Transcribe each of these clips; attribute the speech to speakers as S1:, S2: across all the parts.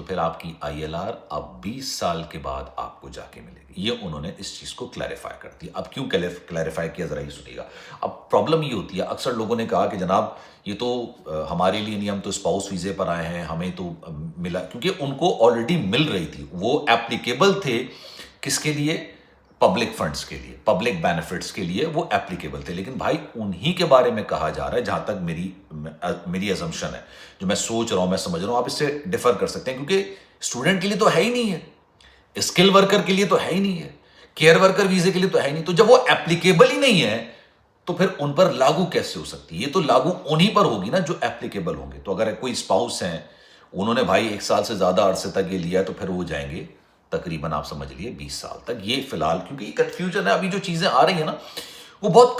S1: تو پھر آپ کی ILR اب 20 سال کے بعد آپ کو جا کے ملے گی. یہ انہوں نے اس چیز کو کلیریفائی کر دیا. اب کیوں کلیریفائی کیا ذرا ہی سنیے گا. اب پرابلم یہ ہوتی ہے، اکثر لوگوں نے کہا کہ جناب یہ تو ہمارے لیے نہیں، ہم تو اسپاؤس ویزے پر آئے ہیں، ہمیں تو ملا، کیونکہ ان کو آلریڈی مل رہی تھی، وہ ایپلیکیبل تھے کس کے لیے؟ پبلک فنڈز کے لیے، پبلک بینیفٹس کے لیے وہ ایپلیکیبل تھے. لیکن بھائی انہی کے بارے میں کہا جا رہا ہے، جہاں تک میری ازمپشن ہے، جو میں سوچ رہا ہوں، میں سمجھ رہا ہوں، آپ اس سے ڈیفر کر سکتے ہیں، کیونکہ اسٹوڈنٹ کے لیے تو ہے ہی نہیں ہے، اسکل ورکر کے لیے تو ہے ہی نہیں ہے، کیئر ورکر ویزے کے لیے تو ہے ہی نہیں. تو جب وہ ایپلیکیبل ہی نہیں ہے تو پھر ان پر لاگو کیسے ہو سکتی ہے؟ یہ تو لاگو انہی پر ہوگی نا جو ایپلیکیبل ہوں گے. تو اگر کوئی اسپاؤس ہیں، انہوں نے بھائی 1 سال سے زیادہ عرصے تک یہ لیا ہے، تو پھر وہ جائیں گے تقریباً آپ سمجھ لیے 20 سال تک. یہ فی الحال کیونکہ یہ کنفیوژن ہے، ابھی جو چیزیں آ رہی ہیں نا وہ بہت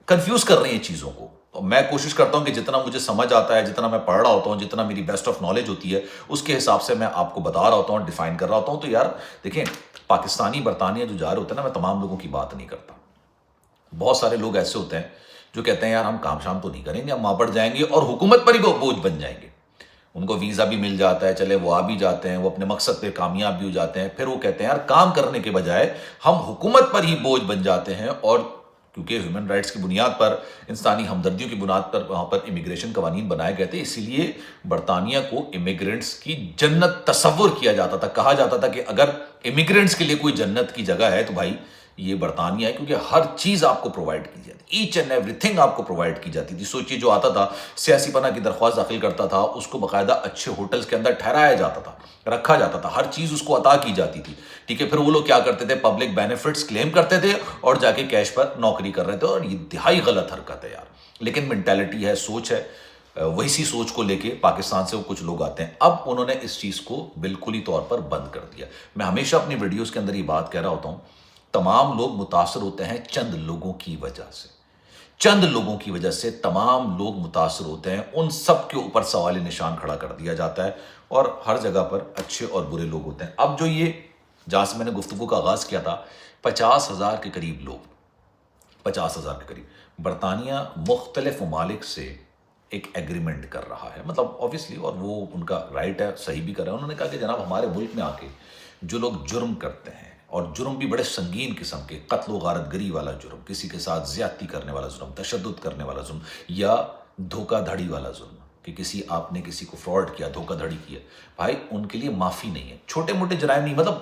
S1: کنفیوز کر رہی ہیں چیزوں کو. میں کوشش کرتا ہوں کہ جتنا مجھے سمجھ آتا ہے، جتنا میں پڑھ رہا ہوتا ہوں، جتنا میری بیسٹ آف نالج ہوتی ہے، اس کے حساب سے میں آپ کو بتا رہا ہوتا ہوں، ڈیفائن کر رہا ہوتا ہوں. تو یار دیکھیں، پاکستانی برطانیہ جو جا رہے ہوتے ہیں نا، میں تمام لوگوں کی بات نہیں کرتا. بہت سارے لوگ ایسے ہوتے ہیں جو کہتے ہیں یار ہم کام شام تو نہیں کریں گے، ہم وہاں پر جائیں گے اور حکومت پر ہی وہ بوجھ بن جائیں گے. ان کو ویزا بھی مل جاتا ہے، چلے وہ آ بھی جاتے ہیں، وہ اپنے مقصد پہ کامیاب بھی ہو جاتے ہیں. پھر وہ کہتے ہیں یار کام کرنے کے بجائے ہم حکومت پر ہی بوجھ بن جاتے ہیں. اور کیونکہ ہیومن رائٹس کی بنیاد پر، انسانی ہمدردیوں کی بنیاد پر وہاں پر امیگریشن قوانین بنائے گئے تھے، اسی لیے برطانیہ کو امیگرینٹس کی جنت تصور کیا جاتا تھا. کہا جاتا تھا کہ اگر امیگرینٹس کے لیے کوئی جنت کی جگہ ہے تو بھائی یہ برطانیہ ہے، کیونکہ ہر چیز آپ کو پرووائڈ کی جاتی، ایچ اینڈ ایوری تھنگ آپ کو پرووائڈ کی جاتی تھی. سوچیے جو آتا تھا سیاسی پناہ کی درخواست داخل کرتا تھا، اس کو باقاعدہ اچھے ہوٹلز کے اندر ٹھہرایا جاتا تھا، رکھا جاتا تھا، ہر چیز اس کو عطا کی جاتی تھی. ٹھیک ہے، پھر وہ لوگ کیا کرتے تھے؟ پبلک بینیفٹس کلیم کرتے تھے اور جا کے کیش پر نوکری کر رہے تھے. اور یہ انتہائی غلط حرکت ہے یار. لیکن مینٹیلٹی ہے، سوچ ہے، وہی سوچ کو لے کے پاکستان سے وہ کچھ لوگ آتے ہیں. اب انہوں نے اس چیز کو بالکل ہی طور پر بند کر دیا. میں ہمیشہ اپنی ویڈیوز کے اندر یہ بات کہہ رہا ہوتا ہوں، تمام لوگ متاثر ہوتے ہیں چند لوگوں کی وجہ سے. چند لوگوں کی وجہ سے تمام لوگ متاثر ہوتے ہیں، ان سب کے اوپر سوالی نشان کھڑا کر دیا جاتا ہے، اور ہر جگہ پر اچھے اور برے لوگ ہوتے ہیں. اب جو یہ جہاں سے میں نے گفتگو کا آغاز کیا تھا، 50,000 کے قریب لوگ، 50,000 کے قریب برطانیہ مختلف ممالک سے ایک ایگریمنٹ کر رہا ہے، مطلب آبویسلی، اور وہ ان کا رائٹ ہے، صحیح بھی کر رہے ہیں. انہوں نے کہا کہ جناب ہمارے ملک میں آ کے جو لوگ جرم کرتے ہیں، اور جرم بھی بڑے سنگین قسم کے، قتل و غارت گری والا جرم، کسی کے ساتھ زیادتی کرنے والا جرم، تشدد کرنے والا جرم، یا دھوکہ دھڑی والا جرم، کہ آپ نے کسی کو فراڈ کیا، دھوکہ دھڑی کیا، بھائی ان کے لیے معافی نہیں ہے. چھوٹے موٹے جرائم نہیں، مطلب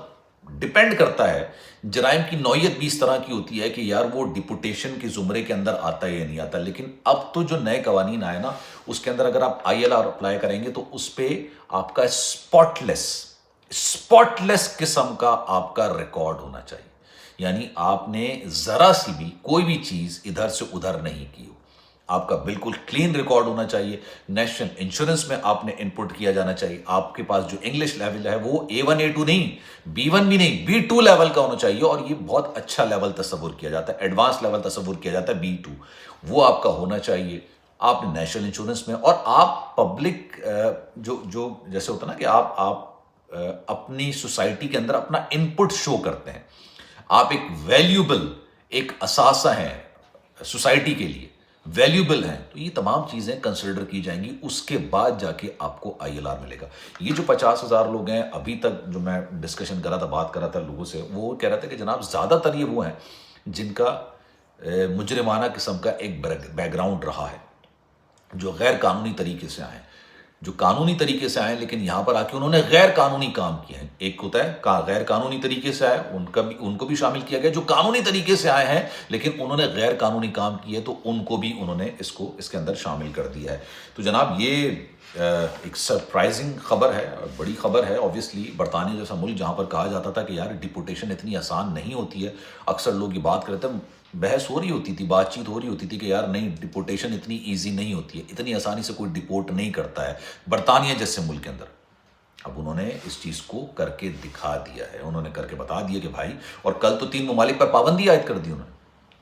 S1: ڈیپینڈ کرتا ہے، جرائم کی نوعیت بھی اس طرح کی ہوتی ہے کہ یار وہ ڈپوٹیشن کے زمرے کے اندر آتا ہے یا نہیں آتا. لیکن اب تو جو نئے قوانین آئے نا، اس کے اندر اگر آپ ILR اپلائی کریں گے تو اس پہ آپ کا اسپاٹ لیس قسم کا آپ کا ریکارڈ ہونا چاہیے. یعنی آپ نے ذرا سی بھی کوئی بھی چیز ادھر سے ادھر نہیں کی ہو، آپ کا بالکل کلین ریکارڈ ہونا چاہیے. نیشنل انشورنس میں آپ نے انپٹ کیا جانا چاہیے. آپ کے پاس جو انگلش لیول ہے وہ A1 A2 نہیں، B1 بھی نہیں، B2 لیول کا ہونا چاہیے. اور یہ بہت اچھا لیول تصور کیا جاتا ہے، ایڈوانس لیول تصور کیا جاتا ہے B2، وہ آپ کا ہونا چاہیے. آپ نے نیشنل انشورنس میں، اور آپ پبلک جو جیسے ہوتا ہے نا کہ آپ اپنی سوسائٹی کے اندر اپنا انپٹ شو کرتے ہیں، آپ ایک ویلیوبل، ایک اثاثہ ہیں سوسائٹی کے لیے، ویلیوبل ہیں. تو یہ تمام چیزیں کنسیڈر کی جائیں گی، اس کے بعد جا کے آپ کو ILR ملے گا. یہ جو 50,000 لوگ ہیں، ابھی تک جو میں ڈسکشن کر رہا تھا، بات کر رہا تھا لوگوں سے، وہ کہہ رہا تھا کہ جناب زیادہ تر یہ وہ ہیں جن کا مجرمانہ قسم کا ایک بیک گراؤنڈ رہا ہے، جو غیر قانونی طریقے سے آئے ہیں، جو قانونی طریقے سے آئے لیکن یہاں پر آ کے انہوں نے غیر قانونی کام کیے ہیں. ایک ہوتا ہے غیر قانونی طریقے سے آئے، ان کو بھی شامل کیا گیا. جو قانونی طریقے سے آئے ہیں لیکن انہوں نے غیر قانونی کام کیے، تو ان کو بھی انہوں نے اس کے اندر شامل کر دیا ہے. تو جناب یہ ایک سرپرائزنگ خبر ہے، بڑی خبر ہے. آبویسلی برطانیہ جیسا ملک جہاں پر کہا جاتا تھا کہ یار ڈپورٹیشن اتنی آسان نہیں ہوتی ہے، اکثر لوگ یہ بات کرتے ہیں، بحث ہو رہی ہوتی تھی، بات چیت ہو رہی ہوتی تھی کہ یار نہیں، ڈپورٹیشن اتنی ایزی نہیں ہوتی ہے، اتنی آسانی سے کوئی ڈپورٹ نہیں کرتا ہے برطانیہ جیسے ملک کے اندر. اب انہوں نے اس چیز کو کر کے دکھا دیا ہے، انہوں نے کر کے بتا دیا کہ بھائی. اور کل تو 3 ممالک پر پابندی عائد کر دی انہوں نے.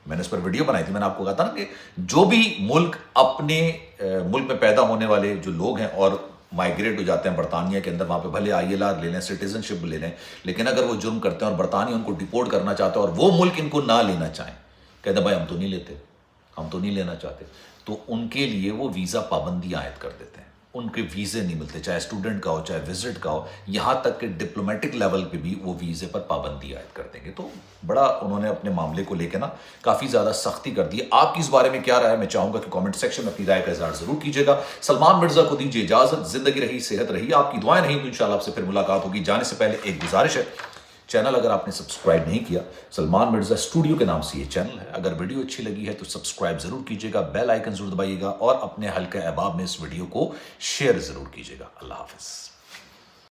S1: میں نے اس پر ویڈیو بنائی تھی، میں نے آپ کو کہا تھا نا کہ جو بھی ملک اپنے ملک میں پیدا ہونے والے جو لوگ ہیں اور مائگریٹ ہو جاتے ہیں برطانیہ کے اندر، وہاں پہ بھلے ILR لے لیں، سٹیزن شپ لے لیں، لیکن اگر وہ جرم کرتے ہیں اور برطانیہ ان کو ڈپورٹ کرنا چاہتا ہے اور وہ ملک ان کو نہ لینا چاہیں، کہتے ہیں بھائی ہم تو نہیں لیتے، ہم تو نہیں لینا چاہتے، تو ان کے لیے وہ ویزا پابندی عائد کر دیتے ہیں. ان کے ویزے نہیں ملتے، چاہے اسٹوڈنٹ کا ہو چاہے وزٹ کا ہو، یہاں تک کہ ڈپلومیٹک لیول پہ بھی وہ ویزے پر پابندی عائد کر دیں گے۔ تو بڑا انہوں نے اپنے معاملے کو لے کے نا کافی زیادہ سختی کر دی۔ آپ کی اس بارے میں کیا رائے ہے؟ میں چاہوں گا کہ کامنٹ سیکشن میں اپنی رائے کا اظہار ضرور کیجیے گا۔ سلمان مرزا کو دیجیے اجازت، زندگی رہی صحت رہی، آپ کی دعائیں نہیں تو انشاءاللہ آپ سے پھر ملاقات ہوگی۔ جانے سے پہلے ایک گزارش ہے، چینل اگر آپ نے سبسکرائب نہیں کیا، سلمان مرزا اسٹوڈیو کے نام سے یہ چینل ہے، اگر ویڈیو اچھی لگی ہے تو سبسکرائب ضرور کیجیے گا، بیل آئیکن ضرور دبائیے گا اور اپنے حلقہ احباب میں اس ویڈیو کو شیئر ضرور کیجیے گا۔ اللہ حافظ۔